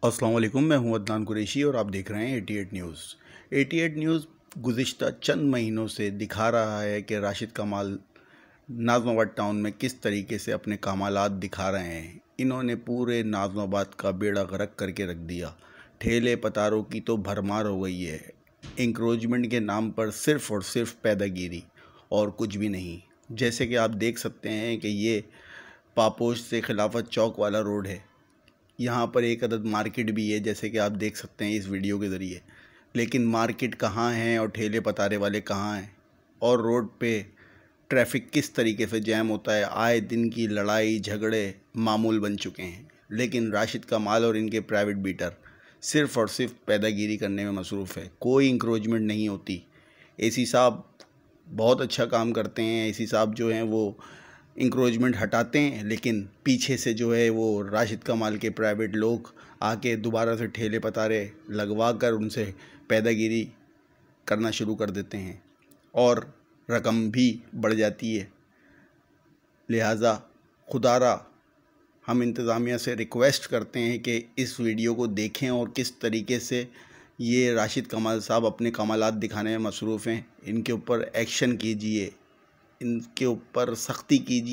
अस्सलाम वालेकुम, मैं हूं अदनान कुरैशी और आप देख रहे हैं 88 न्यूज़। 88 न्यूज़ गुज़िश्ता चंद महीनों से दिखा रहा है कि राशिद कमाल नाज़िमाबाद टाउन में किस तरीके से अपने कमालात दिखा रहे हैं। इन्होंने पूरे नाज़िमाबाद का बेड़ा गर्क करके रख दिया। ठेले पतारों की तो भरमार हो गई है। इंक्रोचमेंट के नाम पर सिर्फ़ और सिर्फ पैदागिरी और कुछ भी नहीं। जैसे कि आप देख सकते हैं कि ये पापोश से खिलाफत चौक वाला रोड है। यहाँ पर एक अदद मार्केट भी है, जैसे कि आप देख सकते हैं इस वीडियो के ज़रिए। लेकिन मार्केट कहाँ है और ठेले पतारे वाले कहाँ हैं, और रोड पे ट्रैफिक किस तरीके से जैम होता है। आए दिन की लड़ाई झगड़े मामूल बन चुके हैं। लेकिन राशिद कमाल और इनके प्राइवेट बीटर सिर्फ़ और सिर्फ पैदागिरी करने में मसरूफ़ है। कोई इंक्रोचमेंट नहीं होती। एसी साहब बहुत अच्छा काम करते हैं। एसी साहब जो हैं वो इंक्रोचमेंट हटाते हैं, लेकिन पीछे से जो है वो राशिद कमाल के प्राइवेट लोग आके दोबारा से ठेले पतारे लगवा कर उनसे पैदागिरी करना शुरू कर देते हैं और रकम भी बढ़ जाती है। लिहाजा खुदारा हम इंतज़ामिया से रिक्वेस्ट करते हैं कि इस वीडियो को देखें और किस तरीके से ये राशिद कमाल साहब अपने कमालात दिखाने में मसरूफ़ हैं। इनके ऊपर एक्शन कीजिए, इनके ऊपर सख्ती कीजिए।